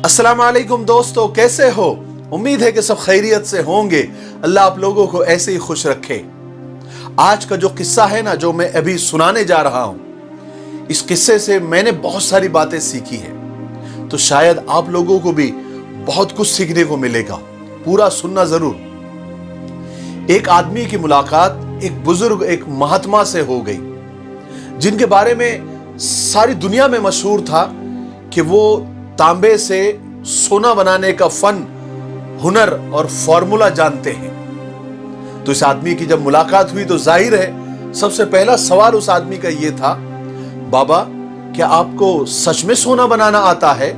अस्सलाम वालेकुम दोस्तों, कैसे हो? उम्मीद है कि सब खैरियत से होंगे। अल्लाह आप लोगों को ऐसे ही खुश रखे। आज का जो किस्सा है ना, जो मैं अभी सुनाने जा रहा हूं, इस किस्से से मैंने बहुत सारी बातें सीखी है, तो शायद आप लोगों को भी बहुत कुछ सीखने को मिलेगा। पूरा सुनना जरूर। एक आदमी की मुलाकात एक बुजुर्ग, एक महात्मा से हो गई, जिनके बारे में सारी दुनिया में मशहूर था कि वो तांबे से सोना बनाने का फन, हुनर और फॉर्मूला जानते हैं। तो इस आदमी की जब मुलाकात हुई तो जाहिर है सबसे पहला सवाल उस आदमी का यह था, बाबा क्या आपको सच में सोना बनाना आता है?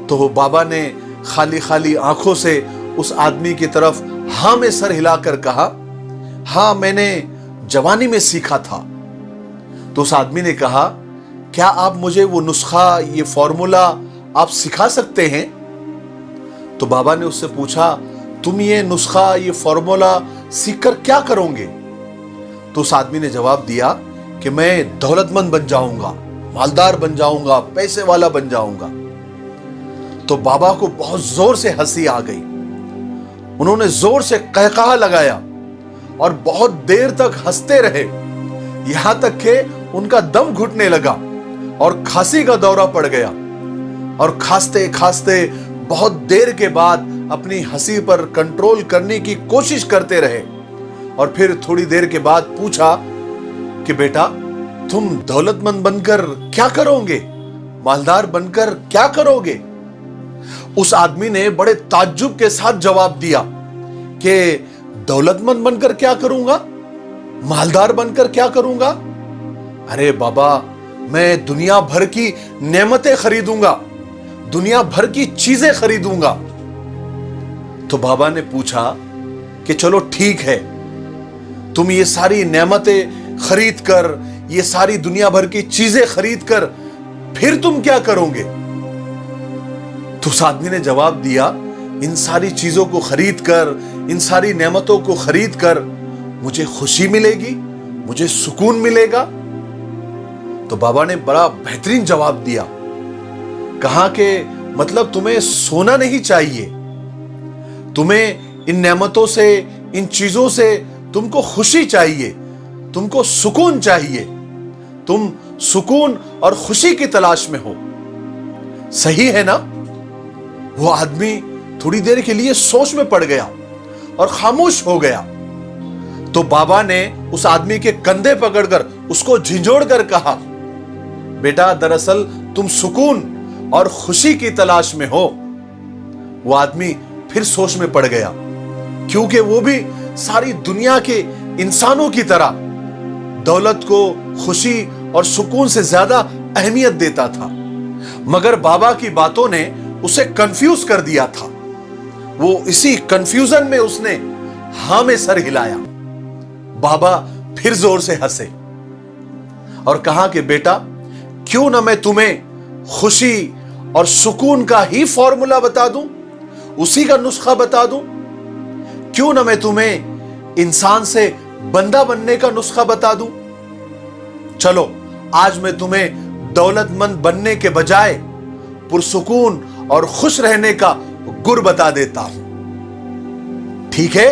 तो बाबा ने खाली खाली आंखों से उस आदमी की तरफ हां में सर हिलाकर कहा, हां मैंने जवानी में सीखा था। तो उस आदमी ने कहा, क्या आप मुझे वो नुस्खा, ये फॉर्मूला आप सिखा सकते हैं? तो बाबा ने उससे पूछा, तुम ये नुस्खा, ये फॉर्मूला सीखकर क्या करोगे? तो उस आदमी ने जवाब दिया कि मैं दौलतमंद बन जाऊंगा, मालदार बन जाऊंगा, पैसे वाला बन जाऊंगा। तो बाबा को बहुत जोर से हंसी आ गई। उन्होंने जोर से कहकहा लगाया और बहुत देर तक हंसते रहे, यहां तक कि उनका दम घुटने लगा और खांसी का दौरा पड़ गया। और खांसते खांसते बहुत देर के बाद अपनी हंसी पर कंट्रोल करने की कोशिश करते रहे और फिर थोड़ी देर के बाद पूछा कि बेटा तुम दौलतमंद बनकर क्या करोगे, मालदार बनकर क्या करोगे? उस आदमी ने बड़े ताज्जुब के साथ जवाब दिया कि दौलतमंद बनकर क्या करूंगा, मालदार बनकर क्या करूंगा? अरे बाबा, मैं दुनिया भर की नेमतें खरीदूंगा, दुनिया भर की चीजें खरीदूंगा। तो बाबा ने पूछा कि चलो ठीक है, तुम ये सारी नेमतें खरीद कर, ये सारी दुनिया भर की चीजें खरीद कर फिर तुम क्या करोगे? तो उस आदमी ने जवाब दिया, इन सारी चीजों को खरीद कर, इन सारी नेमतों को खरीद कर मुझे खुशी मिलेगी, मुझे सुकून मिलेगा। तो बाबा ने बड़ा बेहतरीन जवाब दिया, कहा कि मतलब तुम्हें सोना नहीं चाहिए, तुम्हें इन नेमतों से, इन चीजों से तुमको खुशी चाहिए, तुमको सुकून चाहिए, तुम सुकून और खुशी की तलाश में हो। सही है ना? वो आदमी थोड़ी देर के लिए सोच में पड़ गया और खामोश हो गया। तो बाबा ने उस आदमी के कंधे पकड़कर उसको झिंझोड़ कर कहा, बेटा दरअसल तुम सुकून और खुशी की तलाश में हो। वो आदमी फिर सोच में पड़ गया, क्योंकि वो भी सारी दुनिया के इंसानों की तरह दौलत को खुशी और सुकून से ज्यादा अहमियत देता था। मगर बाबा की बातों ने उसे कंफ्यूज कर दिया था। वो इसी कंफ्यूजन में उसने हां में सर हिलाया। बाबा फिर जोर से हंसे और कहा कि बेटा क्यों ना मैं तुम्हें खुशी और सुकून का ही फॉर्मूला बता दूं, उसी का नुस्खा बता दूं? क्यों ना मैं तुम्हें इंसान से बंदा बनने का नुस्खा बता दूं? चलो आज मैं तुम्हें दौलतमंद बनने के बजाय पुरसुकून और खुश रहने का गुर बता देता हूं। ठीक है?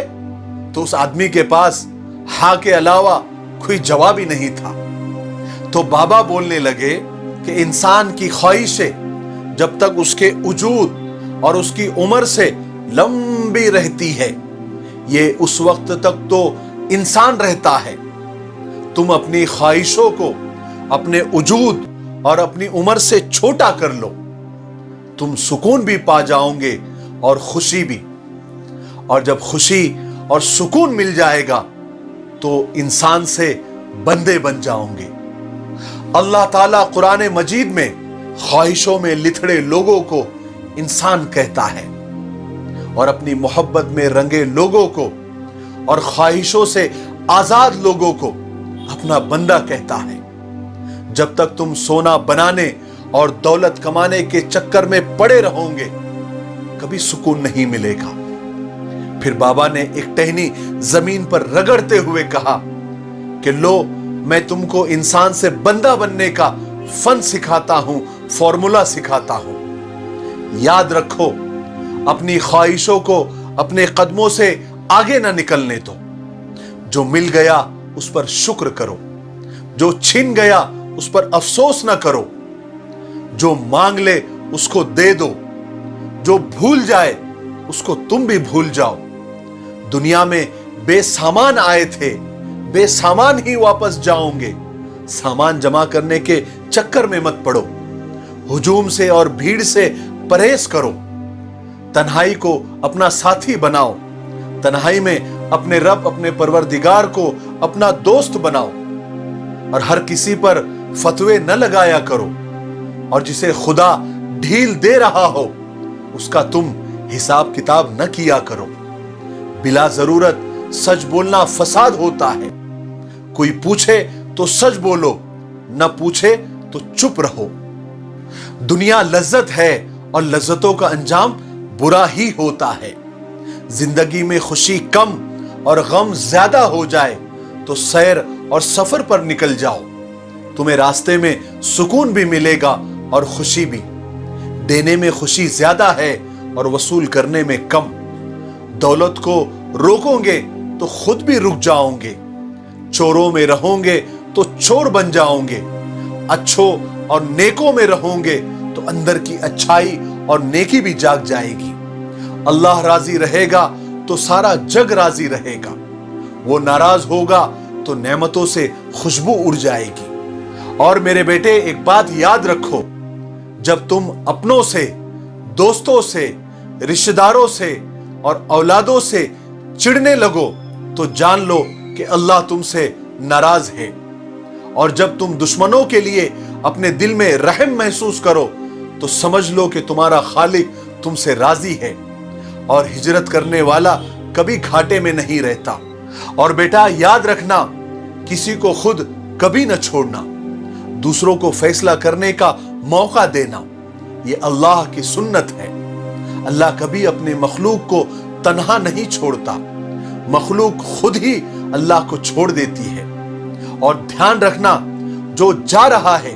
तो उस आदमी के पास हां के अलावा कोई जवाब ही नहीं था। तो बाबा बोलने लगे कि इंसान की ख्वाहिशें जब तक उसके वजूद और उसकी उम्र से लंबी रहती है, ये उस वक्त तक तो इंसान रहता है। तुम अपनी ख्वाहिशों को अपने वजूद और अपनी उम्र से छोटा कर लो, तुम सुकून भी पा जाओगे और खुशी भी। और जब खुशी और सुकून मिल जाएगा तो इंसान से बंदे बन जाओगे। अल्लाह ताला कुरान मजीद में ख्वाहिशों में लिथड़े लोगों को इंसान कहता है और अपनी मोहब्बत में रंगे लोगों को और ख्वाहिशों से आजाद लोगों को अपना बंदा कहता है। जब तक तुम सोना बनाने और दौलत कमाने के चक्कर में पड़े रहोगे, कभी सुकून नहीं मिलेगा। फिर बाबा ने एक टहनी जमीन पर रगड़ते हुए कहा कि लो, मैं तुमको इंसान से बंदा बनने का फन सिखाता हूं, फॉर्मूला सिखाता हूं। याद रखो, अपनी ख्वाहिशों को अपने कदमों से आगे ना निकलने दो। जो मिल गया उस पर शुक्र करो, जो छिन गया उस पर अफसोस ना करो। जो मांग ले उसको दे दो, जो भूल जाए उसको तुम भी भूल जाओ। दुनिया में बेसामान आए थे, बेसामान ही वापस जाओगे। सामान जमा करने के चक्कर में मत पड़ो। हुजूम से और भीड़ से परहेज करो। तन्हाई को अपना साथी बनाओ। तन्हाई में अपने रब, अपने परवरदिगार को अपना दोस्त बनाओ। और हर किसी पर फतवे न लगाया करो। और जिसे खुदा ढील दे रहा हो उसका तुम हिसाब किताब न किया करो। बिला जरूरत सच बोलना फसाद होता है। कोई पूछे तो सच बोलो, न पूछे तो चुप रहो। दुनिया लज्जत है और लज्जतों का अंजाम बुरा ही होता है। जिंदगी में खुशी कम और गम ज्यादा हो जाए तो सैर और सफर पर निकल जाओ। तुम्हें रास्ते में सुकून भी मिलेगा और खुशी भी। देने में खुशी ज्यादा है और वसूल करने में कम। दौलत को रोकोगे तो खुद भी रुक जाओगे। चोरों में रहोगे तो चोर बन जाओगे। अच्छों और नेकों में रहोगे तो अंदर की अच्छाई और नेकी भी जाग जाएगी। अल्लाह राजी रहेगा तो सारा जग राजी रहेगा। वो नाराज होगा तो नेमतों से खुशबू उड़ जाएगी। और मेरे बेटे, एक बात याद रखो, जब तुम अपनों से, दोस्तों से, रिश्तेदारों से और औलादों से चिढ़ने लगो तो जान लो कि अल्लाह तुमसे नाराज है। और जब तुम दुश्मनों के लिए अपने दिल में रहम महसूस करो तो समझ लो कि तुम्हारा खालिक तुमसे राजी है। और हिजरत करने वाला कभी घाटे में नहीं रहता। और बेटा याद रखना, किसी को खुद कभी न छोड़ना। दूसरों को फैसला करने का मौका देना, ये अल्लाह की सुन्नत है। अल्लाह कभी अपने मखलूक को तन्हा नहीं छोड़ता। मखलूक खुद ही अल्लाह को छोड़ देती है। और ध्यान रखना, जो जा रहा है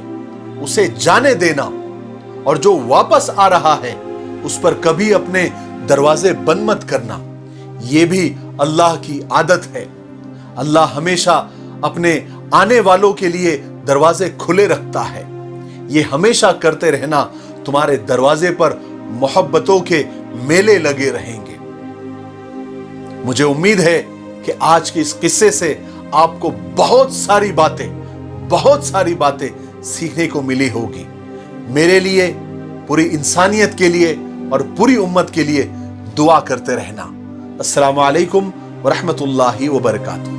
उसे जाने देना, और जो वापस आ रहा है उस पर कभी अपने दरवाजे बंद मत करना। यह भी अल्लाह की आदत है। अल्लाह हमेशा अपने आने वालों के लिए दरवाजे खुले रखता है। ये हमेशा करते रहना, तुम्हारे दरवाजे पर मोहब्बतों के मेले लगे रहेंगे। मुझे उम्मीद है कि आज के इस किस्से से आपको बहुत सारी बातें सीखने को मिली होगी। मेरे लिए, पूरी इंसानियत के लिए और पूरी उम्मत के लिए दुआ करते रहना। अस्सलामु अलैकुम व रहमतुल्लाहि व बरकातुहू।